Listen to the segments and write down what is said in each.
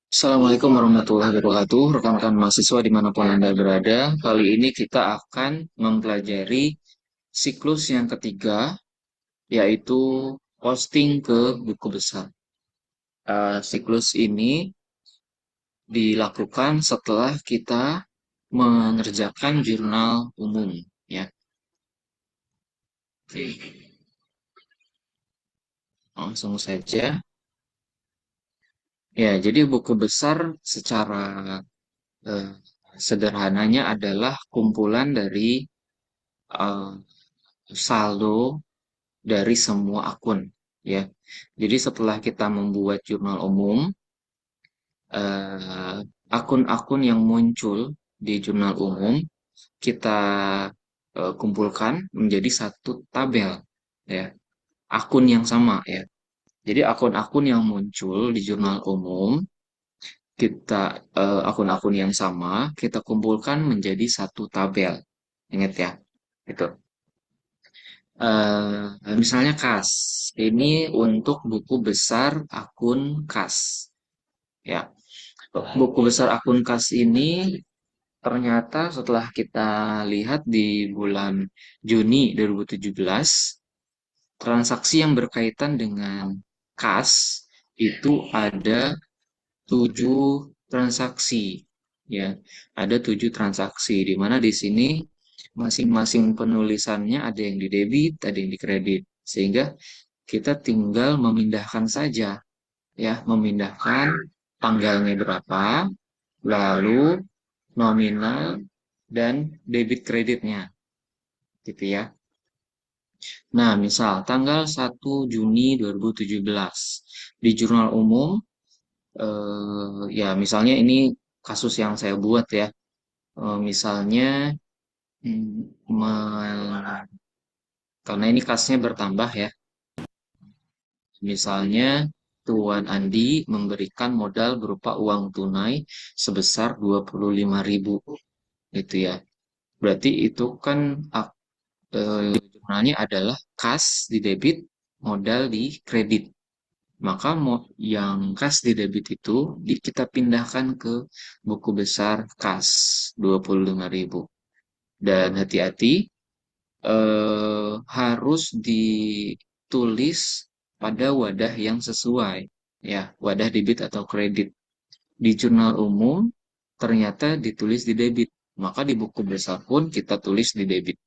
Assalamualaikum warahmatullahi wabarakatuh, rekan-rekan mahasiswa dimanapun Anda berada. Kali ini kita akan mempelajari siklus yang ketiga, yaitu posting ke buku besar. Siklus ini dilakukan setelah kita mengerjakan jurnal umum, ya. Oke, langsung saja. Ya, jadi buku besar secara eh, sederhananya adalah kumpulan dari eh, saldo dari semua akun, ya. Jadi setelah kita membuat jurnal umum, eh, akun-akun yang muncul di jurnal umum kita kumpulkan menjadi satu tabel, ya. Akun yang sama, ya. Jadi akun-akun yang muncul di jurnal umum kita akun-akun yang sama kita kumpulkan menjadi satu tabel. Ingat ya, itu. Misalnya kas, ini untuk buku besar akun kas. Ya, buku besar akun kas ini ternyata setelah kita lihat di bulan Juni 2017, transaksi yang berkaitan dengan kas itu ada 7 transaksi. Ya, ada 7 transaksi, di mana di sini masing-masing penulisannya ada yang di debit, ada yang di kredit. Sehingga kita tinggal memindahkan saja, ya, memindahkan tanggalnya berapa, lalu nominal dan debit kreditnya, gitu ya. Nah, misal tanggal 1 Juni 2017 di jurnal umum, ya misalnya ini kasus yang saya buat ya. Misalnya karena ini kasnya bertambah ya. Misalnya Tuan Andi memberikan modal berupa uang tunai sebesar 25.000 gitu ya. Berarti itu kan jurnalnya adalah kas di debit, modal di kredit. Maka yang kas di debit itu kita pindahkan ke buku besar kas 25.000. Dan hati-hati, harus ditulis pada wadah yang sesuai, ya, wadah debit atau kredit. Di jurnal umum ternyata ditulis di debit, maka di buku besar pun kita tulis di debit,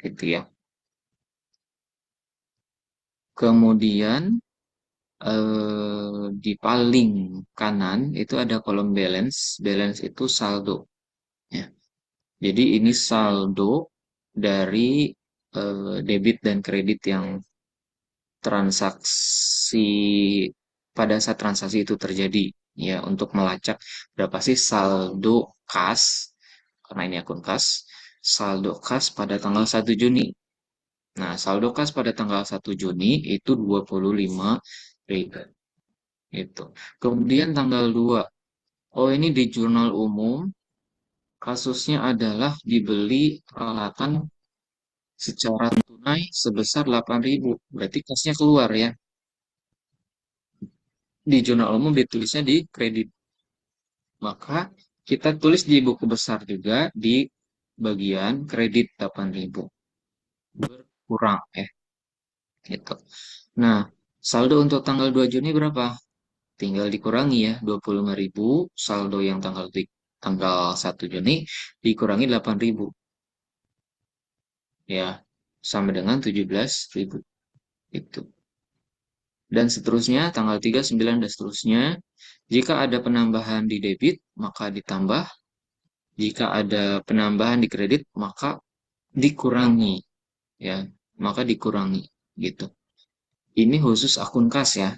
gitu ya. Kemudian di paling kanan itu ada kolom balance. Balance itu saldo, ya. Jadi ini saldo dari debit dan kredit yang transaksi pada saat transaksi itu terjadi, ya, untuk melacak berapa sih saldo kas, karena ini akun kas, saldo kas pada tanggal 1 Juni. Nah, saldo kas pada tanggal 1 Juni itu 25.000 itu. Kemudian tanggal 2, oh ini di jurnal umum kasusnya adalah dibeli peralatan secara tunai sebesar 8.000. Berarti kasnya keluar ya. Di jurnal umum ditulisnya di kredit. Maka kita tulis di buku besar juga di bagian kredit 8.000. Berkurang ya. Gitu. Nah, saldo untuk tanggal 2 Juni berapa? Tinggal dikurangi ya, 25.000 saldo yang tanggal 1 Juni dikurangi 8.000. Ya, sama dengan 17.000. Itu. Dan seterusnya, tanggal 3, 9, dan seterusnya. Jika ada penambahan di debit, maka ditambah. Jika ada penambahan di kredit, maka dikurangi. Ya, maka dikurangi. Gitu. Ini khusus akun kas ya.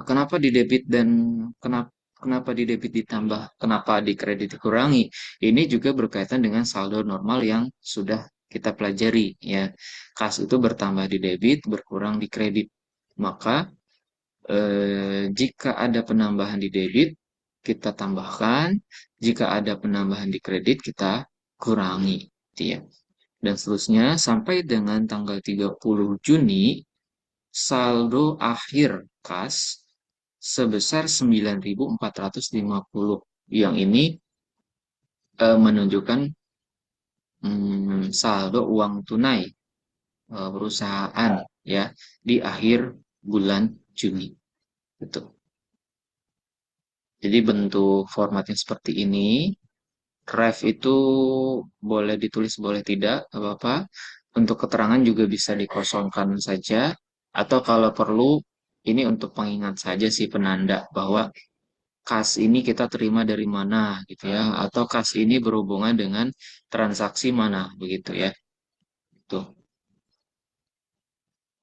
Kenapa di debit dan kenapa kenapa di debit ditambah, kenapa di kredit dikurangi? Ini juga berkaitan dengan saldo normal yang sudah kita pelajari ya. Kas itu bertambah di debit, berkurang di kredit. Maka jika ada penambahan di debit, kita tambahkan. Jika ada penambahan di kredit, kita kurangi. Gitu ya. Dan seterusnya sampai dengan tanggal 30 Juni saldo akhir kas sebesar 9.450. Yang ini menunjukkan saldo uang tunai perusahaan ya di akhir bulan Juni. Gitu. Jadi bentuk formatnya seperti ini. Ref itu boleh ditulis, boleh tidak, nggak apa-apa. Untuk keterangan juga bisa dikosongkan saja. Atau kalau perlu, ini untuk pengingat saja sih penanda bahwa kas ini kita terima dari mana gitu ya. Atau kas ini berhubungan dengan transaksi mana begitu ya. Tuh.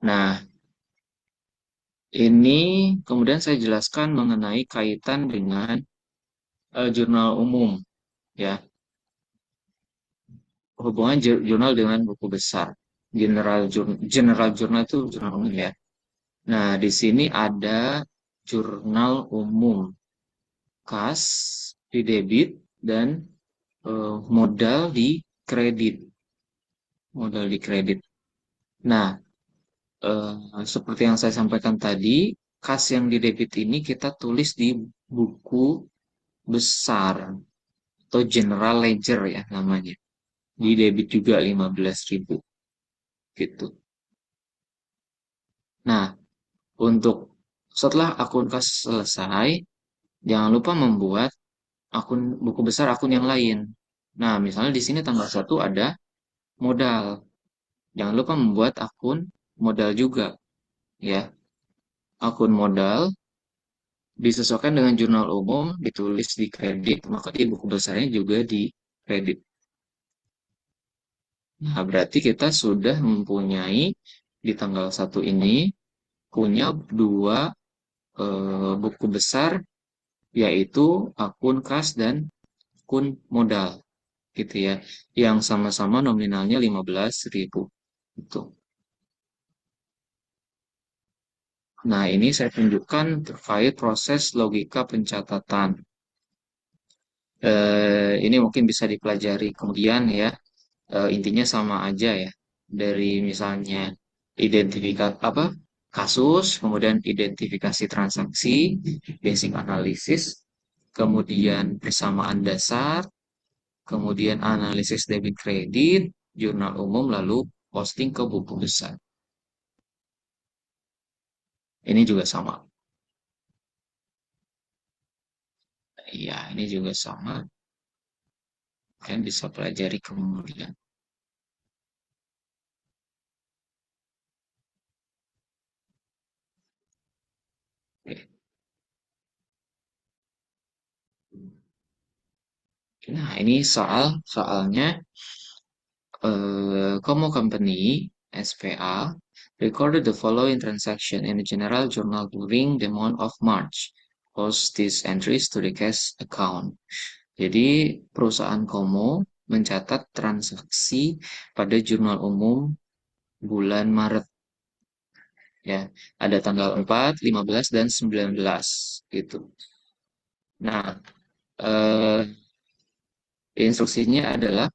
Nah, ini kemudian saya jelaskan mengenai kaitan dengan jurnal umum ya. Hubungan jurnal dengan buku besar. General jurnal itu jurnal umum ya. Nah, di sini ada jurnal umum, kas di debit dan modal di kredit. Modal di kredit. Nah, seperti yang saya sampaikan tadi, kas yang di debit ini kita tulis di buku besar atau general ledger ya namanya. Di debit juga 15.000 gitu. Nah, untuk setelah akun kas selesai, jangan lupa membuat akun buku besar akun yang lain. Nah, misalnya di sini tanggal 1 ada modal. Jangan lupa membuat akun modal juga, ya. Akun modal disesuaikan dengan jurnal umum, ditulis di kredit, maka di buku besarnya juga di kredit. Nah, berarti kita sudah mempunyai di tanggal 1 ini punya dua buku besar, yaitu akun kas dan akun modal gitu ya, yang sama-sama nominalnya 15.000 itu. Nah, ini saya tunjukkan terkait proses logika pencatatan. Ini mungkin bisa dipelajari kemudian ya. Intinya sama aja ya. Dari misalnya identifikasi apa kasus, kemudian identifikasi transaksi, basic analysis, kemudian persamaan dasar, kemudian analisis debit kredit, jurnal umum, lalu posting ke buku besar. Ini juga sama. Iya, ini juga sama. Kalian bisa pelajari kemudian. Oke. Nah, ini soalnya Como Company SPA recorded the following transaction in the General Journal during the month of March. Post these entries to the cash account. Jadi perusahaan Como mencatat transaksi pada jurnal umum bulan Maret ya. Ada tanggal 4, 15 dan 19 gitu. Nah, eh, instruksinya adalah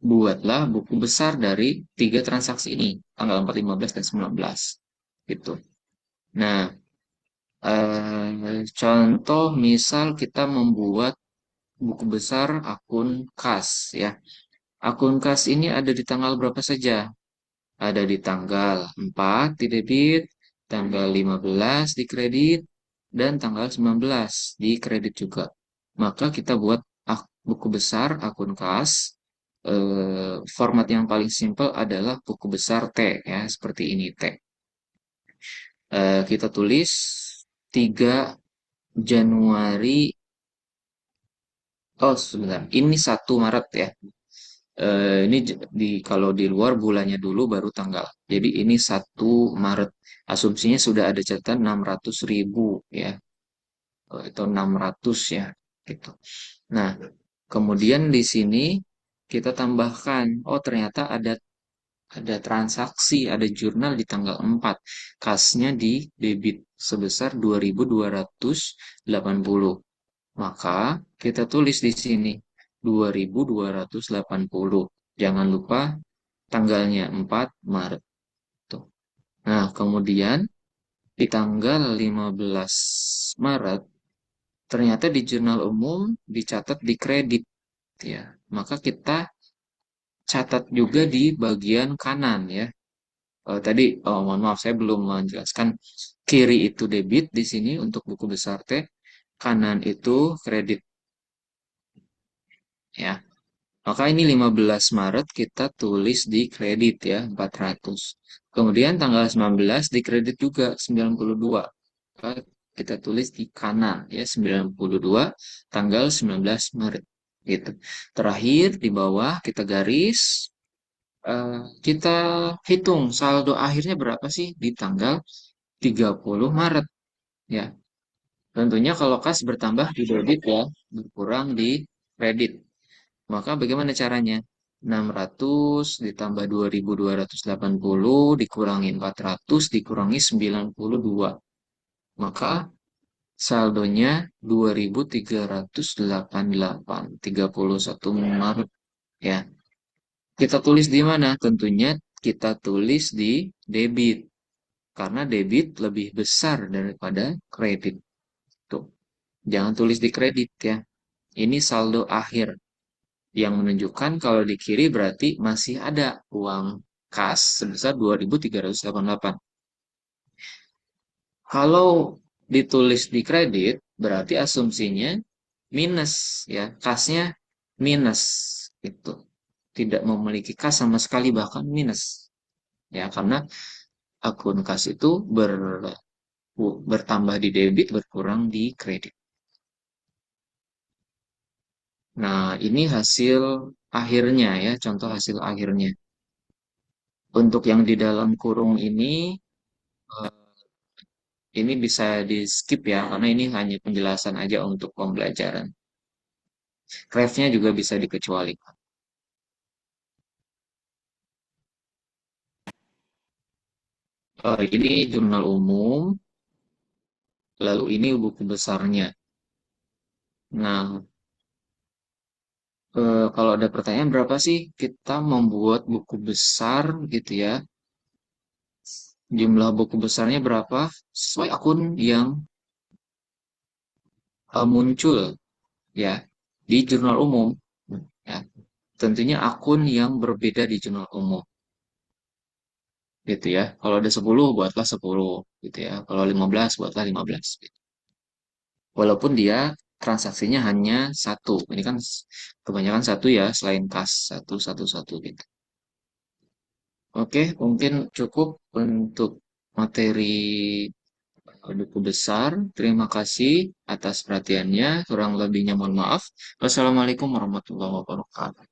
buatlah buku besar dari tiga transaksi ini, tanggal 4, 15 dan 19 gitu. Nah, contoh misal kita membuat buku besar akun kas ya. Akun kas ini ada di tanggal berapa saja? Ada di tanggal 4 di debit, tanggal 15 di kredit, dan tanggal 19 di kredit juga. Maka kita buat buku besar akun kas. Format yang paling simpel adalah buku besar T ya, seperti ini T. Kita tulis 3 Januari. Oh, sebentar. Ini 1 Maret ya. Ini kalau di luar bulannya dulu baru tanggal. Jadi ini 1 Maret. Asumsinya sudah ada catatan 600.000 ya. Atau 600 ya. Gitu. Nah, kemudian di sini kita tambahkan, oh ternyata ada transaksi, ada jurnal di tanggal 4. Kasnya di debit sebesar 2.280. Maka kita tulis di sini 2.280. Jangan lupa tanggalnya 4 Maret. Tuh. Nah, kemudian di tanggal 15 Maret, ternyata di jurnal umum dicatat di kredit ya. Maka kita catat juga di bagian kanan ya. Tadi, mohon maaf saya belum menjelaskan kiri itu debit di sini untuk buku besar teh, kanan itu kredit ya. Maka ini 15 Maret kita tulis di kredit ya 400. Kemudian tanggal 19 di kredit juga 92. Maka kita tulis di kanan ya 92 tanggal 19 Maret gitu. Terakhir di bawah kita garis, kita hitung saldo akhirnya berapa sih di tanggal 30 Maret ya. Tentunya kalau kas bertambah di debit ya, berkurang di kredit. Maka bagaimana caranya? 600 ditambah 2.280 dikurangi 400 dikurangi 92. Maka saldonya 2.388, 31 Maret ya. Kita tulis di mana? Tentunya kita tulis di debit karena debit lebih besar daripada kredit. Tuh, jangan tulis di kredit ya. Ini saldo akhir yang menunjukkan kalau di kiri berarti masih ada uang kas sebesar 2.388. Kalau ditulis di kredit, berarti asumsinya minus ya, kasnya minus itu. Tidak memiliki kas sama sekali bahkan minus. Ya, karena akun kas itu bertambah di debit, berkurang di kredit. Nah, ini hasil akhirnya ya, contoh hasil akhirnya. Untuk yang di dalam kurung eh, ini bisa di skip ya, karena ini hanya penjelasan aja untuk pembelajaran. Ref-nya juga bisa dikecualikan. Ini jurnal umum, lalu ini buku besarnya. Nah, kalau ada pertanyaan berapa sih kita membuat buku besar gitu ya? Jumlah buku besarnya berapa? Sesuai akun yang muncul ya di jurnal umum. Ya, tentunya akun yang berbeda di jurnal umum gitu ya. Kalau ada 10 buatlah 10 gitu ya. Kalau 15 buatlah 15. Gitu. Walaupun dia transaksinya hanya satu. Ini kan kebanyakan satu ya, selain kas satu satu satu gitu. Oke, mungkin cukup untuk materi buku besar. Terima kasih atas perhatiannya. Kurang lebihnya mohon maaf. Wassalamualaikum warahmatullahi wabarakatuh.